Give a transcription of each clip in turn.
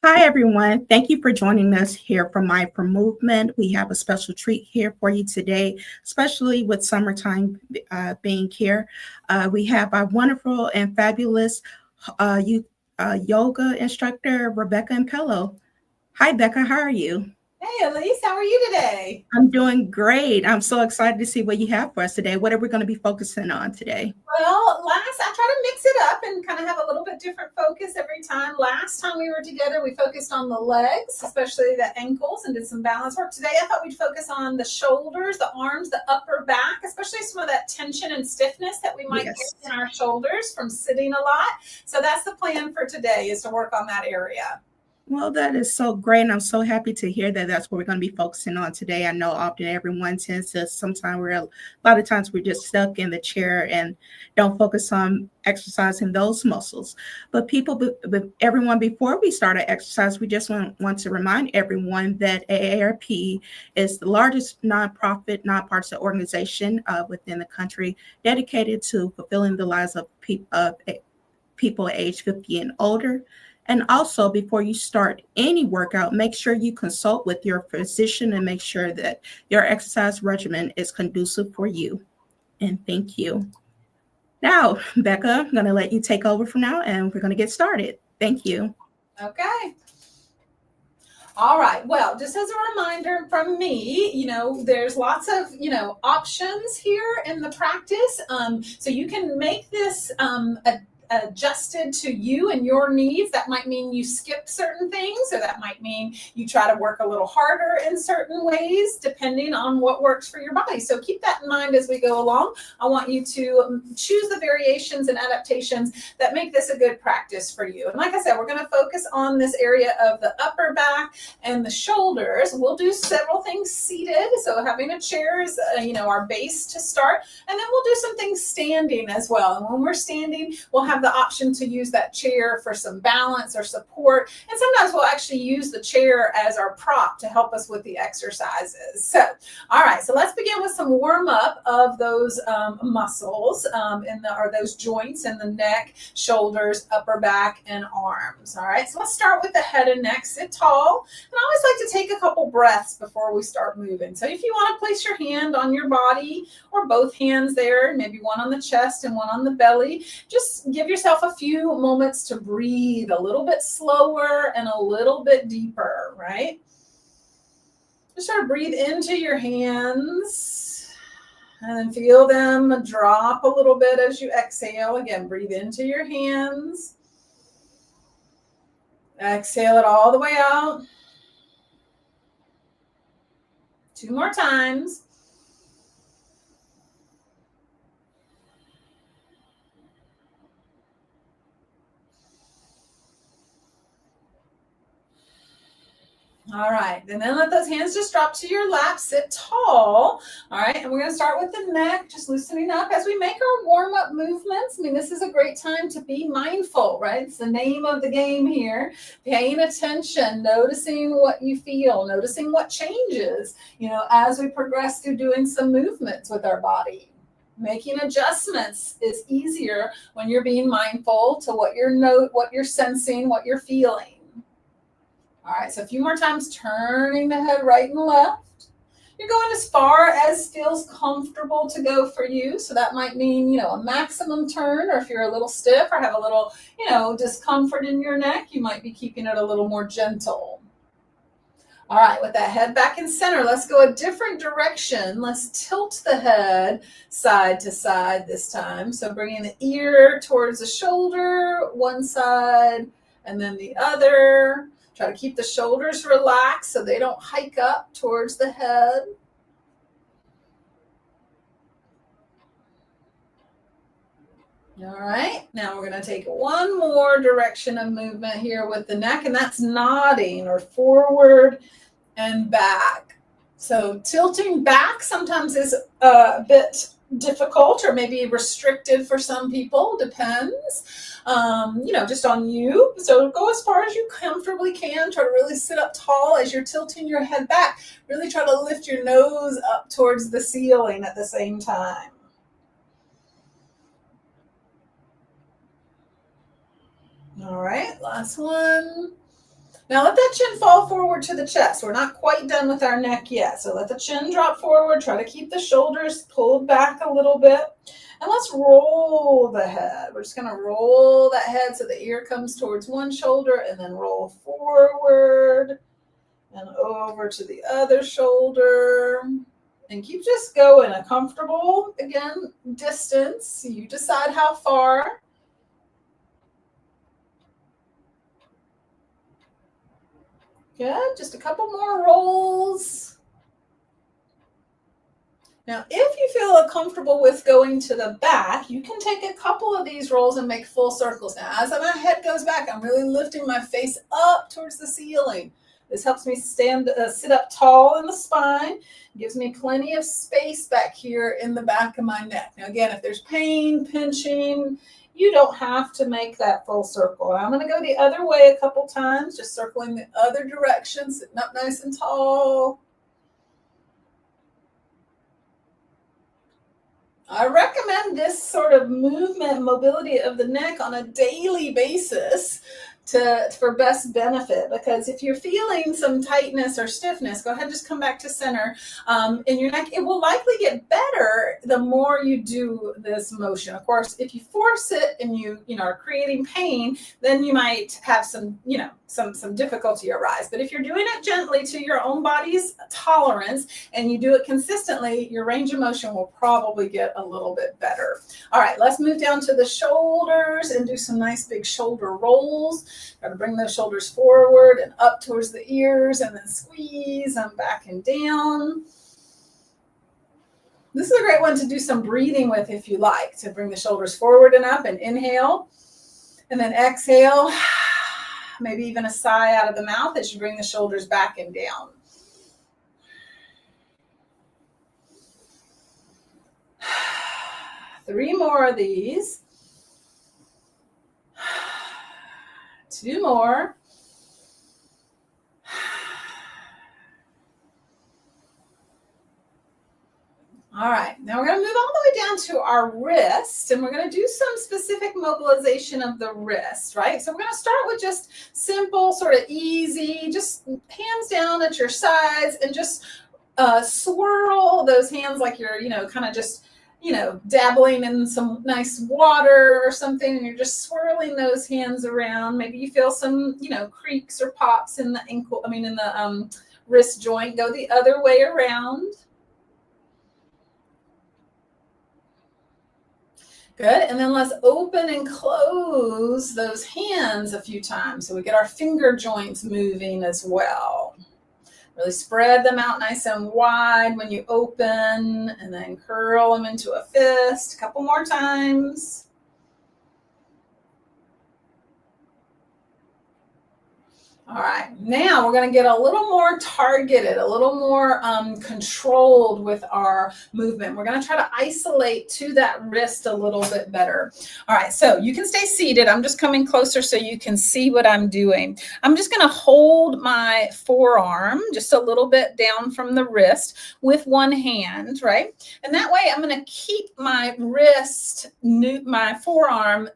Hi, everyone. Thank you for joining us here for Mindful Movement. We have a special treat here for you today, especially with summertime being here. We have our wonderful and fabulous youth yoga instructor, Rebecca Impello. Hi, Becca. How are you? Hey Elise, how are you today? I'm doing great. I'm so excited to see what you have for us today. What are we going to be focusing on today? Well, I try to mix it up and kind of have a little bit different focus every time. Last time we were together, we focused on the legs, especially the ankles, and did some balance work. Today, I thought we'd focus on the shoulders, the arms, the upper back, especially some of that tension and stiffness that we might get Yes. in our shoulders from sitting a lot. So that's the plan for today, is to work on that area. Well, that is so great. And I'm so happy to hear that that's what we're going to be focusing on today. I know often everyone tends to, sometimes a lot of times we're just stuck in the chair and don't focus on exercising those muscles. But everyone, before we start our exercise, we just want to remind everyone that AARP is the largest nonprofit, nonpartisan organization within the country dedicated to fulfilling the lives of people age 50 and older. And also, before you start any workout, make sure you consult with your physician and make sure that your exercise regimen is conducive for you. And thank you. Now, Becca, I'm going to let you take over from now and we're going to get started. Thank you. Okay. All right. Well, just as a reminder from me, there's lots of, options here in the practice. So you can make this adjusted to you and your needs. That might mean you skip certain things, or that might mean you try to work a little harder in certain ways, depending on what works for your body. So keep that in mind as we go along. I want you to choose the variations and adaptations that make this a good practice for you. And like I said, we're going to focus on this area of the upper back and the shoulders. We'll do several things seated. So having a chair is, our base to start. And then we'll do some things standing as well. And when we're standing, we'll have the option to use that chair for some balance or support. And sometimes we'll actually use the chair as our prop to help us with the exercises. So, all right, so let's begin with some warm up of those muscles or those joints in the neck, shoulders, upper back, and arms. All right, so let's start with the head and neck. Sit tall. And I always like to take a couple breaths before we start moving. So if you want to place your hand on your body or both hands there, maybe one on the chest and one on the belly, just give yourself a few moments to breathe a little bit slower and a little bit deeper, right? Just sort of breathe into your hands and then feel them drop a little bit as you exhale. Again, breathe into your hands. Exhale it all the way out. 2 more times. All right, and then let those hands just drop to your lap, sit tall. All right, and we're gonna start with the neck, just loosening up as we make our warm-up movements. I mean, this is a great time to be mindful, right? It's the name of the game here. Paying attention, noticing what you feel, noticing what changes, as we progress through doing some movements with our body. Making adjustments is easier when you're being mindful to what you're sensing, what you're feeling. All right, so a few more times, turning the head right and left. You're going as far as feels comfortable to go for you. So that might mean, a maximum turn, or if you're a little stiff or have a little, discomfort in your neck, you might be keeping it a little more gentle. All right, with that head back in center, let's go a different direction. Let's tilt the head side to side this time. So bringing the ear towards the shoulder, one side, and then the other. Try to keep the shoulders relaxed so they don't hike up towards the head. All right, now we're going to take one more direction of movement here with the neck, and that's nodding or forward and back. So tilting back sometimes is a bit difficult or maybe restricted for some people, depends. Just on you. So go as far as you comfortably can. Try to really sit up tall as you're tilting your head back. Really try to lift your nose up towards the ceiling at the same time. All right, last one. Now let that chin fall forward to the chest. We're not quite done with our neck yet. So let the chin drop forward. Try to keep the shoulders pulled back a little bit. And let's roll the head. We're just going to roll that head so the ear comes towards one shoulder and then roll forward and over to the other shoulder. And keep just going a comfortable, again, distance. You decide how far. Good, just a couple more rolls. Now, if you feel comfortable with going to the back, you can take a couple of these rolls and make full circles. Now, as my head goes back, I'm really lifting my face up towards the ceiling. This helps me sit up tall in the spine, gives me plenty of space back here in the back of my neck. Now, again, if there's pain, pinching, you don't have to make that full circle. I'm going to go the other way a couple times, just circling the other direction, sitting up nice and tall. I recommend this sort of movement, mobility of the neck on a daily basis for best benefit, because if you're feeling some tightness or stiffness, go ahead and just come back to center in your neck. It will likely get better the more you do this motion. Of course, if you force it and you are creating pain, then you might have some difficulty arise. But if you're doing it gently to your own body's tolerance and you do it consistently, your range of motion will probably get a little bit better. All right, let's move down to the shoulders and do some nice big shoulder rolls. Got to bring those shoulders forward and up towards the ears and then squeeze them back and down. This is a great one to do some breathing with if you like, to bring the shoulders forward and up and inhale and then exhale. Maybe even a sigh out of the mouth as you bring the shoulders back and down. Three more of these. Two more. All right, now we're going to move all the way down to our wrist, and we're going to do some specific mobilization of the wrist, right? So we're going to start with just simple, sort of easy, just hands down at your sides, and just swirl those hands like you're, kind of just, dabbling in some nice water or something, and you're just swirling those hands around. Maybe you feel some, creaks or pops in the in the wrist joint. Go the other way around. Good, and then let's open and close those hands a few times so we get our finger joints moving as well. Really spread them out nice and wide when you open, and then curl them into a fist. A couple more times. All right, now we're going to get a little more targeted, a little more controlled with our movement. We're going to try to isolate to that wrist a little bit better. All right, so you can stay seated. I'm just coming closer so you can see what I'm doing. I'm just going to hold my forearm just a little bit down from the wrist with one hand, right? And that way I'm going to keep my wrist, my forearm,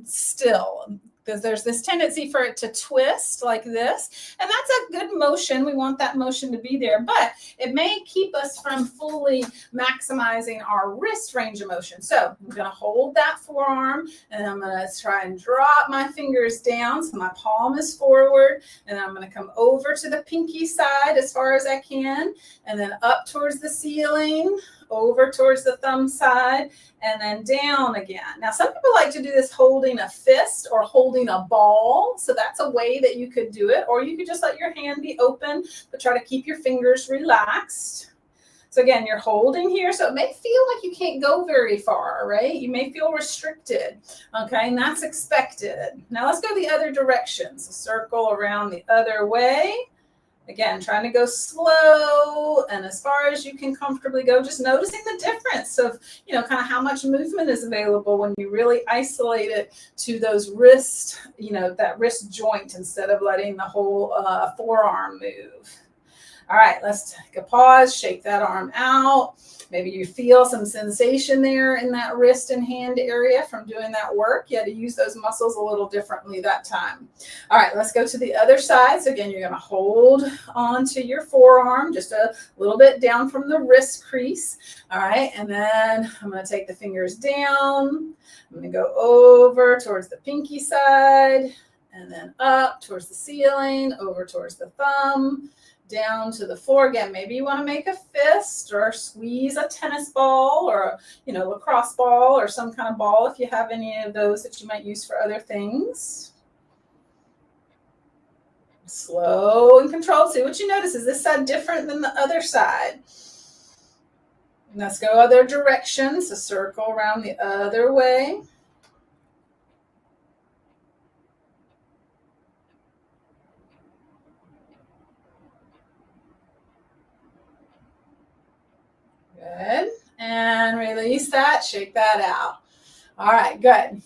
still, because there's this tendency for it to twist like this. And that's a good motion. We want that motion to be there, but it may keep us from fully maximizing our wrist range of motion. So I'm going to hold that forearm, and I'm going to try and drop my fingers down so my palm is forward, and I'm going to come over to the pinky side as far as I can, and then up towards the ceiling, over towards the thumb side, and then down again. Now, some people like to do this holding a fist or holding a ball. So that's a way that you could do it. Or you could just let your hand be open, but try to keep your fingers relaxed. So again, you're holding here. So it may feel like you can't go very far, right? You may feel restricted. Okay, and that's expected. Now let's go the other direction. So circle around the other way. Again, trying to go slow and as far as you can comfortably go, just noticing the difference of, kind of how much movement is available when you really isolate it to those wrist, that wrist joint instead of letting the whole forearm move. All right, let's take a pause, shake that arm out. Maybe you feel some sensation there in that wrist and hand area from doing that work. You had to use those muscles a little differently that time. All right, let's go to the other side. So again, you're going to hold on to your forearm just a little bit down from the wrist crease. All right, and then I'm going to take the fingers down. I'm going to go over towards the pinky side and then up towards the ceiling, over towards the thumb, down to the floor. Again, maybe you want to make a fist or squeeze a tennis ball or a lacrosse ball or some kind of ball if you have any of those that you might use for other things. Slow and controlled. See what you notice. Is this side different than the other side? And let's go other directions. A circle around the other way. Good. And release that. Shake that out. All right, good.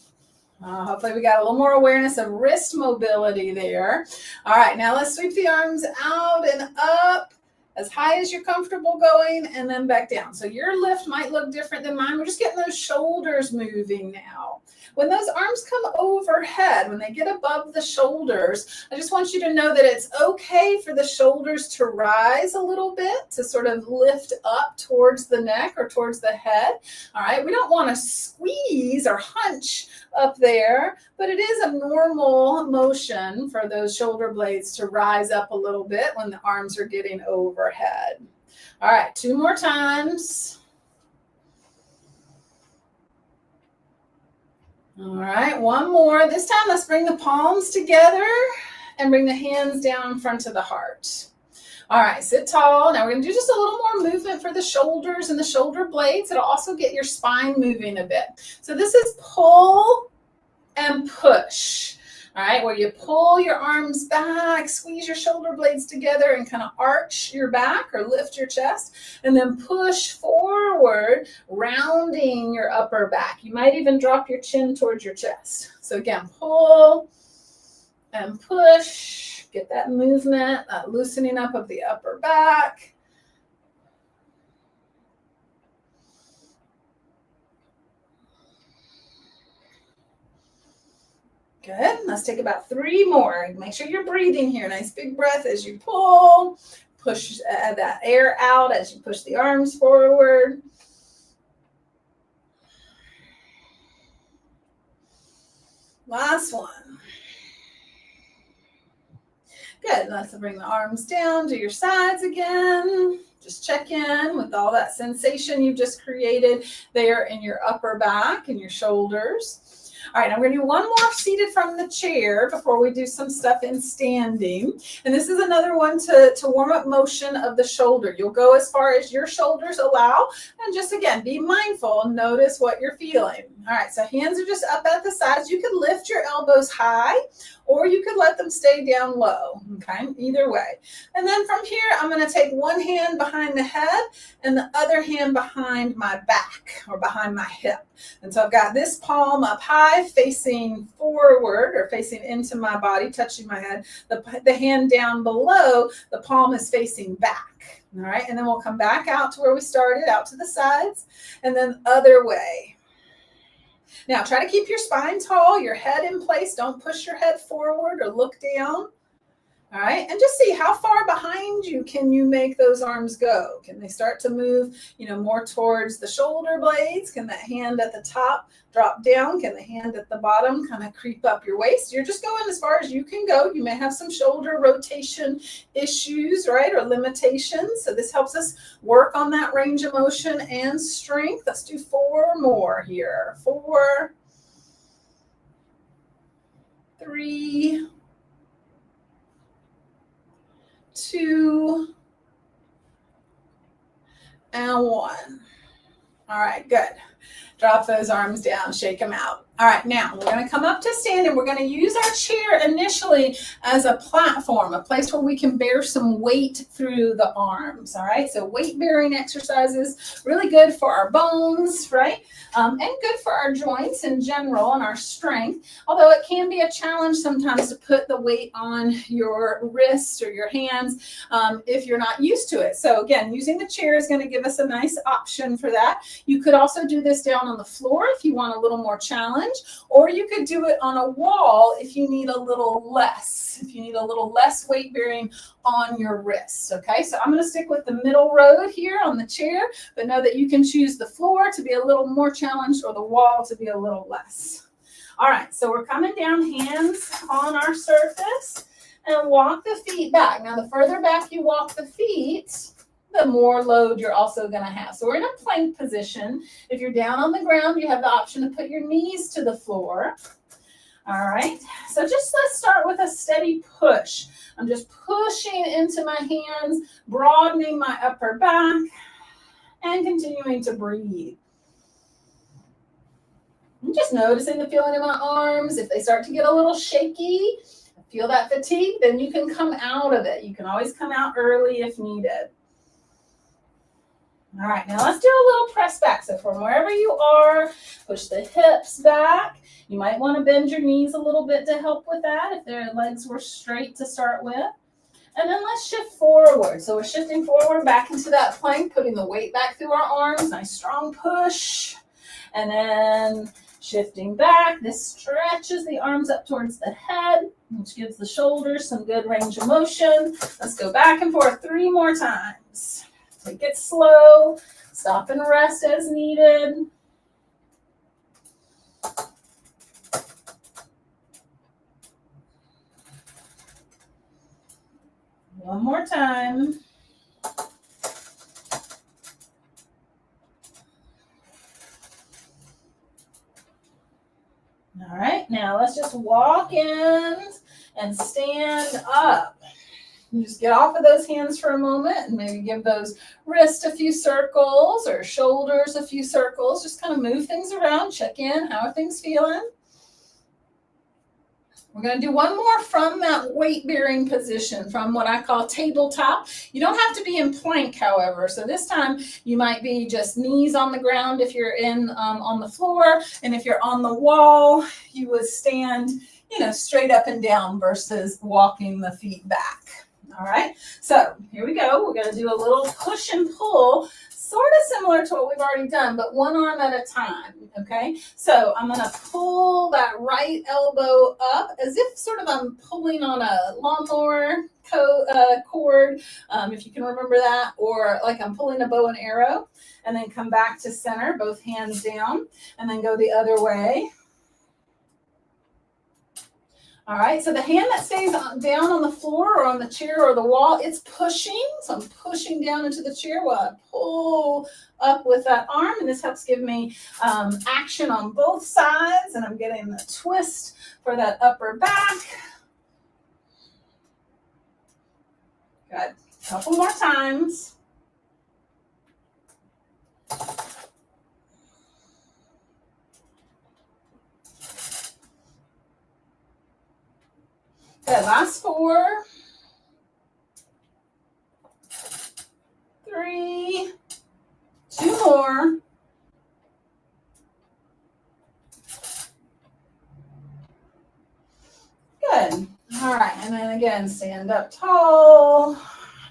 Hopefully we got a little more awareness of wrist mobility there. All right, now let's sweep the arms out and up as high as you're comfortable going and then back down. So your lift might look different than mine. We're just getting those shoulders moving now. When those arms come overhead, when they get above the shoulders, I just want you to know that it's okay for the shoulders to rise a little bit, to sort of lift up towards the neck or towards the head. All right, we don't want to squeeze or hunch up there, but it is a normal motion for those shoulder blades to rise up a little bit when the arms are getting overhead. All right, 2 more times. All right, 1 more. This time, let's bring the palms together and bring the hands down in front of the heart. All right, sit tall. Now we're going to do just a little more movement for the shoulders and the shoulder blades. It'll also get your spine moving a bit. So this is pull and push. All right, where you pull your arms back, squeeze your shoulder blades together and kind of arch your back or lift your chest, and then push forward, rounding your upper back. You might even drop your chin towards your chest. So again, pull and push. Get that movement, that loosening up of the upper back. Good. Let's take about 3 more. Make sure you're breathing here. Nice big breath as you pull. Push that air out as you push the arms forward. Last one. Good. Let's bring the arms down to your sides again. Just check in with all that sensation you've just created there in your upper back and your shoulders. All right, I'm going to do 1 more seated from the chair before we do some stuff in standing. And this is another one to warm up motion of the shoulder. You'll go as far as your shoulders allow. And just, again, be mindful and notice what you're feeling. All right, so hands are just up at the sides. You could lift your elbows high, or you could let them stay down low, okay? Either way. And then from here, I'm going to take 1 hand behind the head and the other hand behind my back or behind my hip. And so I've got this palm up high, facing forward or facing into my body, touching my head. The hand down below, the palm is facing back. All right, and then we'll come back out to where we started, out to the sides, and then other way. Now, try to keep your spine tall, your head in place. Don't push your head forward or look down. All right, and just see how far behind you can you make those arms go. Can they start to move, more towards the shoulder blades? Can that hand at the top drop down? Can the hand at the bottom kind of creep up your waist? You're just going as far as you can go. You may have some shoulder rotation issues, right, or limitations. So this helps us work on that range of motion and strength. Let's do 4 more here. 4, 3, 2, and 1. All right, good. Drop those arms down, shake them out. All right, now we're going to come up to stand and we're going to use our chair initially as a platform, a place where we can bear some weight through the arms. All right, so weight bearing exercises, really good for our bones, right? And good for our joints in general and our strength. Although it can be a challenge sometimes to put the weight on your wrists or your hands if you're not used to it. So again, using the chair is going to give us a nice option for that. You could also do this down on the floor if you want a little more challenge, or you could do it on a wall if you need a little less, weight bearing on your wrists. Okay, so I'm going to stick with the middle road here on the chair, but know that you can choose the floor to be a little more challenged or the wall to be a little less. All right, so we're coming down, hands on our surface, and walk the feet back. Now, the further back you walk the feet, the more load you're also going to have. So we're in a plank position. If you're down on the ground, you have the option to put your knees to the floor. All right, so just let's start with a steady push. I'm just pushing into my hands, broadening my upper back, and continuing to breathe. I'm just noticing the feeling in my arms. If they start to get a little shaky, feel that fatigue, then you can come out of it. You can always come out early if needed. All right, now let's do a little press back. So from wherever you are, push the hips back. You might want to bend your knees a little bit to help with that if their legs were straight to start with. And then let's shift forward. So we're shifting forward back into that plank, putting the weight back through our arms. Nice strong push. And then shifting back. This stretches the arms up towards the head, which gives the shoulders some good range of motion. Let's go back and forth 3 more times. Take it slow, stop and rest as needed. One more time. All right, now let's just walk in and stand up. You just get off of those hands for a moment and maybe give those wrists a few circles or shoulders a few circles. Just kind of move things around, check in. How are things feeling? We're going to do one more from that weight-bearing position, from what I call tabletop. You don't have to be in plank, however. So this time you might be just knees on the ground if you're in on the floor. And if you're on the wall, you would stand, straight up and down versus walking the feet back. All right, so here we go. We're going to do a little push and pull, sort of similar to what we've already done, but one arm at a time, okay? So I'm going to pull that right elbow up as if sort of I'm pulling on a lawnmower cord, if you can remember that, or like I'm pulling a bow and arrow, and then come back to center, both hands down, and then go the other way. All right, so the hand that stays down on the floor or on the chair or the wall, it's pushing. So I'm pushing down into the chair while I pull up with that arm. And this helps give me action on both sides. And I'm getting the twist for that upper back. Good. A couple more times. Okay, last 4, 3, 2 more. Good. All right, and then again, stand up tall.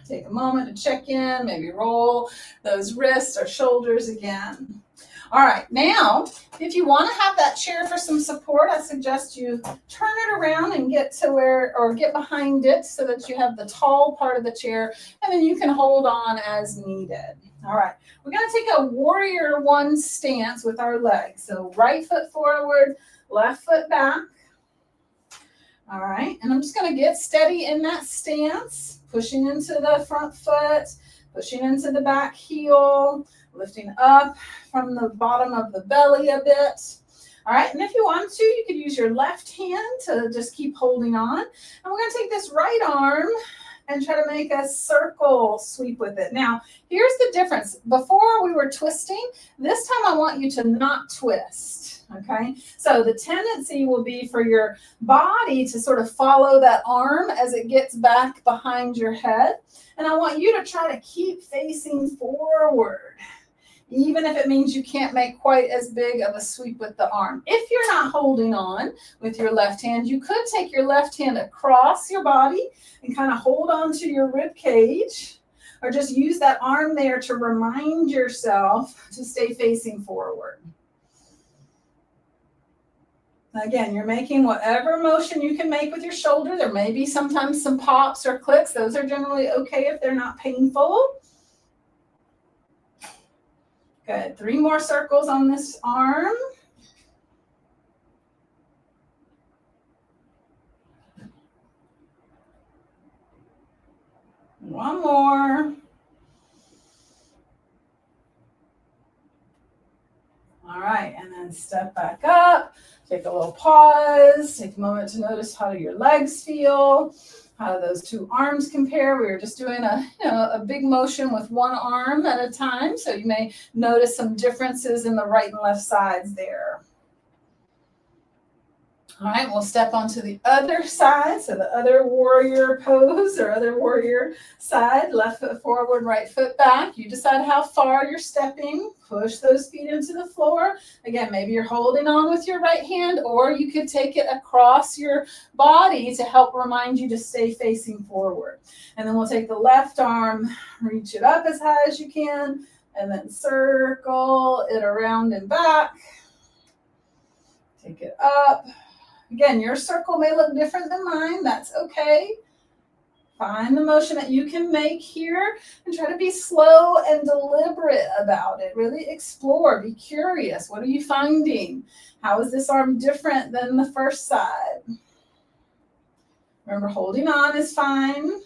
Take a moment to check in, maybe roll those wrists or shoulders again. All right, now, if you want to have that chair for some support, I suggest you turn it around and get to get behind it so that you have the tall part of the chair, and then you can hold on as needed. All right, we're going to take a warrior 1 stance with our legs. So right foot forward, left foot back. All right, and I'm just going to get steady in that stance, pushing into the front foot, pushing into the back heel, lifting up from the bottom of the belly a bit. All right, and if you want to, you could use your left hand to just keep holding on. And we're going to take this right arm and try to make a circle sweep with it. Now, here's the difference. Before we were twisting, this time I want you to not twist, okay? So the tendency will be for your body to sort of follow that arm as it gets back behind your head. And I want you to try to keep facing forward, even if it means you can't make quite as big of a sweep with the arm. If you're not holding on with your left hand, you could take your left hand across your body and kind of hold on to your rib cage, or just use that arm there to remind yourself to stay facing forward. Again, you're making whatever motion you can make with your shoulder. There may be sometimes some pops or clicks. Those are generally okay if they're not painful. Good. 3 more circles on this arm. One more. All right, and then step back up. Take a little pause. Take a moment to notice how your legs feel. How do those 2 arms compare? We were just doing a big motion with one arm at a time, so you may notice some differences in the right and left sides there. All right, we'll step onto the other side, so the other warrior pose or other warrior side, left foot forward, right foot back. You decide how far you're stepping. Push those feet into the floor. Again, maybe you're holding on with your right hand, or you could take it across your body to help remind you to stay facing forward. And then we'll take the left arm, reach it up as high as you can, and then circle it around and back. Take it up. Again, your circle may look different than mine. That's okay. Find the motion that you can make here and try to be slow and deliberate about it. Really explore. Be curious. What are you finding? How is this arm different than the first side? Remember, holding on is fine.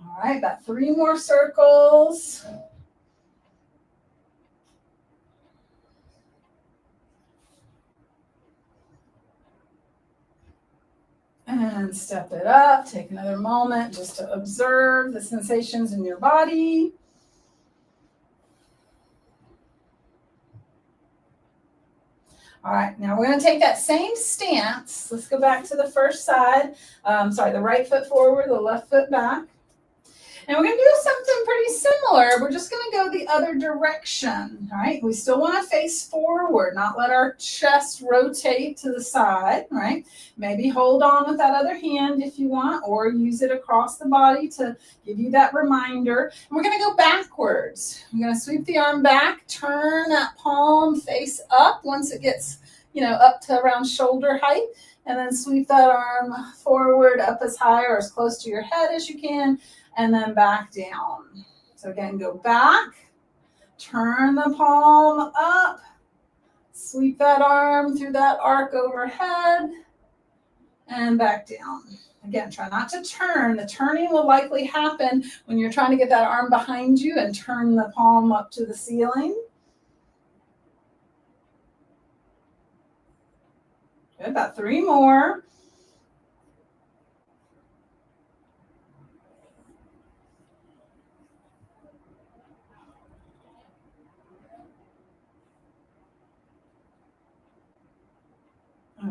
All right, got 3 more circles. And step it up. Take another moment just to observe the sensations in your body. All right, now we're going to take that same stance. Let's go back to the first side. The right foot forward, the left foot back. And we're going to do something pretty similar. We're just going to go the other direction, all right? We still want to face forward, not let our chest rotate to the side, right? Maybe hold on with that other hand if you want, or use it across the body to give you that reminder. And we're going to go backwards. I'm going to sweep the arm back, turn that palm face up once it gets, up to around shoulder height, and then sweep that arm forward up as high or as close to your head as you can, and then back down. So again, go back, turn the palm up, sweep that arm through that arc overhead, and back down. Again, try not to turn. The turning will likely happen when you're trying to get that arm behind you and turn the palm up to the ceiling. Good, about 3 more.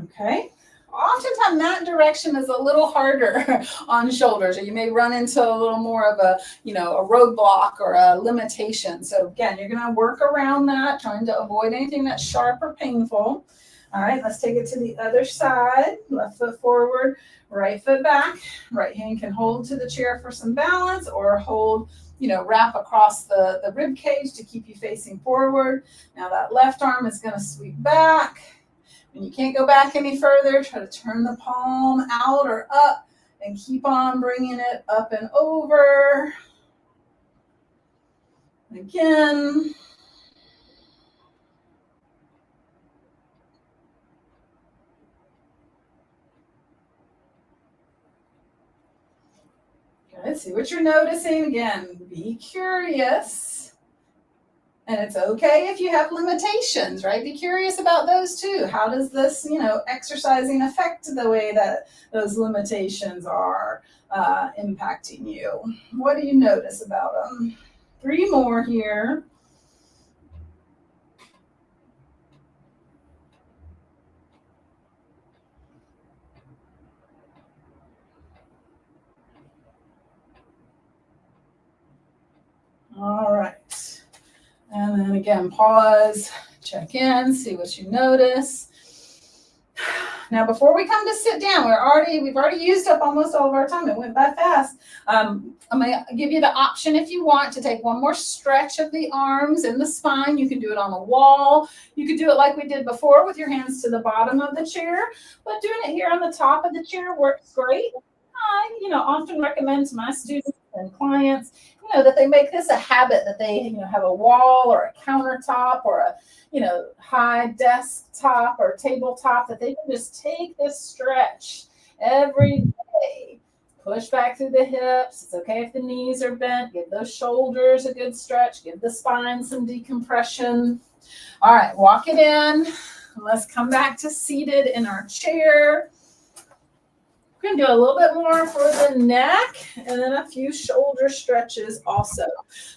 Okay. Oftentimes that direction is a little harder on shoulders, or you may run into a little more of a roadblock or a limitation. So again, you're going to work around that, trying to avoid anything that's sharp or painful. All right, let's take it to the other side. Left foot forward, right foot back. Right hand can hold to the chair for some balance, or hold, wrap across the rib cage to keep you facing forward. Now that left arm is going to sweep back. When you can't go back any further, try to turn the palm out or up and keep on bringing it up and over. Again. Good. See what you're noticing. Again, be curious. And it's okay if you have limitations, right? Be curious about those too. How does this, exercising affect the way that those limitations are impacting you? What do you notice about them? 3 more here. All right. And then again, pause, check in, see what you notice. Now, before we come to sit down, we've already used up almost all of our time. It went by fast. I'm going to give you the option if you want to take one more stretch of the arms and the spine. You can do it on a wall. You could do it like we did before with your hands to the bottom of the chair, but doing it here on the top of the chair works great. I, often recommend to my students and clients, that they make this a habit, that they, have a wall or a countertop or a, high desktop or tabletop, that they can just take this stretch every day. Push back through the hips. It's okay if the knees are bent. Give those shoulders a good stretch. Give the spine some decompression. All right, walk it in. Let's come back to seated in our chair. We're going to do a little bit more for the neck and then a few shoulder stretches also.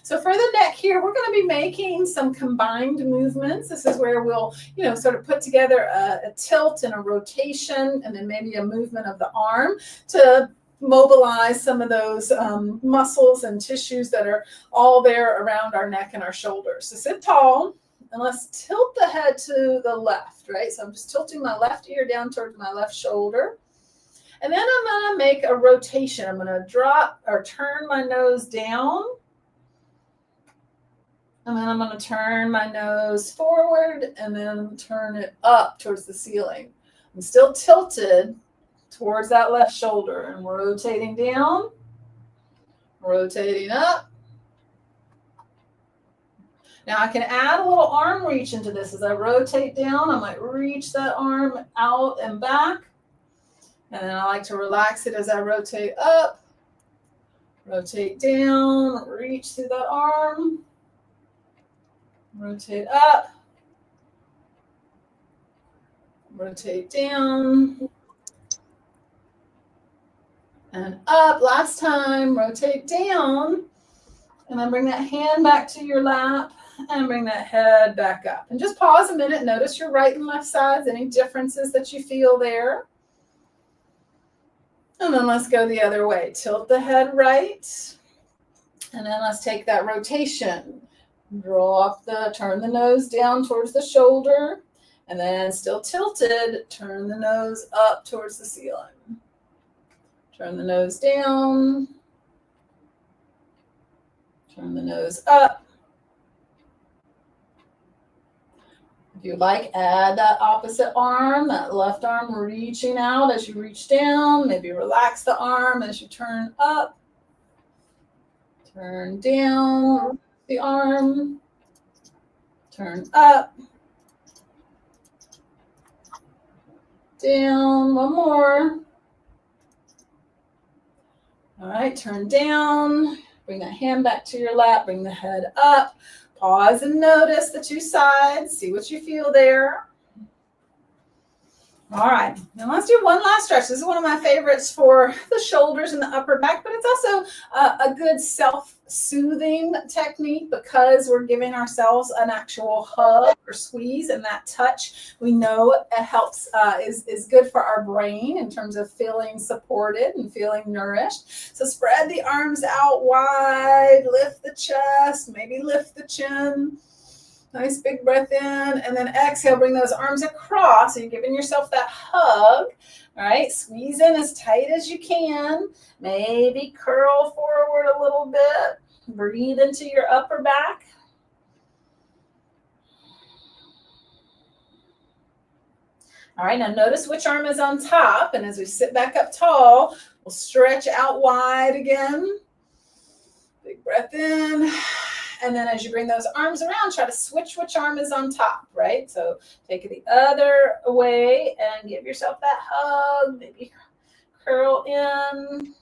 So for the neck here, we're going to be making some combined movements. This is where we'll, sort of put together a tilt and a rotation and then maybe a movement of the arm to mobilize some of those muscles and tissues that are all there around our neck and our shoulders. So sit tall. And let's tilt the head to the left, right? So I'm just tilting my left ear down towards my left shoulder. And then I'm going to make a rotation. I'm going to drop or turn my nose down. And then I'm going to turn my nose forward and then turn it up towards the ceiling. I'm still tilted towards that left shoulder and rotating down, rotating up. Now I can add a little arm reach into this. As I rotate down, I might reach that arm out and back. And then I like to relax it as I rotate up, rotate down, reach through that arm, rotate up, rotate down, and up. Last time, rotate down, and then bring that hand back to your lap, and bring that head back up. And just pause a minute, notice your right and left sides, any differences that you feel there. And then let's go the other way. Tilt the head right. And then let's take that rotation. Turn the nose down towards the shoulder. And then still tilted, turn the nose up towards the ceiling. Turn the nose down. Turn the nose up. If you like, add that opposite arm, that left arm reaching out as you reach down. Maybe relax the arm as you turn up. Turn down the arm. Turn up. Down. One more. All right, turn down. Bring that hand back to your lap. Bring the head up. Pause and notice the two sides. See what you feel there. All right, now let's do one last stretch. This is one of my favorites for the shoulders and the upper back, but it's also a good self-soothing technique because we're giving ourselves an actual hug or squeeze, and that touch we know it helps, is good for our brain in terms of feeling supported and feeling nourished. So spread the arms out wide, lift the chest, maybe lift the chin. Nice big breath in, and then exhale, bring those arms across. So you're giving yourself that hug. All right, squeeze in as tight as you can. Maybe curl forward a little bit. Breathe into your upper back. All right, now notice which arm is on top, and as we sit back up tall, we'll stretch out wide again. Big breath in. And then as you bring those arms around, try to switch which arm is on top, right? So take it the other way and give yourself that hug. Maybe curl in.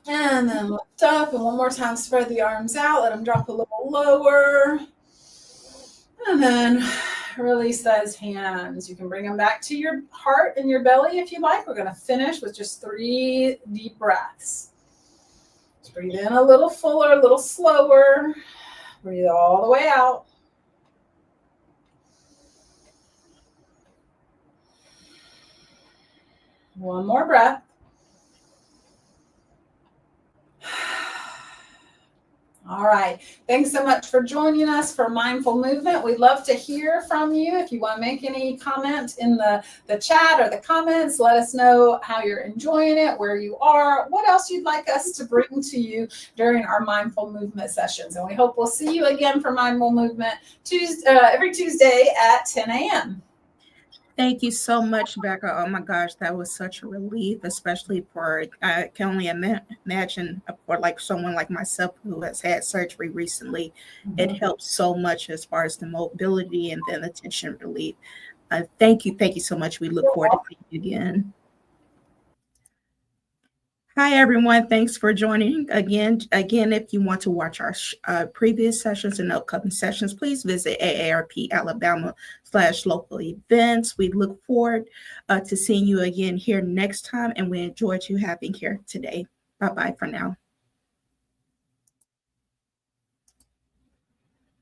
And then lift up, and one more time, spread the arms out, let them drop a little lower. And then release those hands. You can bring them back to your heart and your belly if you like. We're going to finish with just 3 deep breaths. Just breathe in a little fuller, a little slower. Breathe all the way out. One more breath. All right. Thanks so much for joining us for Mindful Movement. We'd love to hear from you. If you want to make any comment in the chat or the comments, let us know how you're enjoying it, where you are, what else you'd like us to bring to you during our Mindful Movement sessions. And we hope we'll see you again for Mindful Movement every Tuesday at 10 a.m. Thank you so much, Becca. Oh my gosh, that was such a relief, especially I can only imagine for like someone like myself who has had surgery recently. Mm-hmm. It helps so much as far as the mobility and then the tension relief. Thank you so much. We look forward to seeing you again. Hi, everyone. Thanks for joining again. If you want to watch our previous sessions and upcoming sessions, please visit AARP Alabama/local events. We look forward to seeing you again here next time, and we enjoyed you having here today. Bye-bye for now.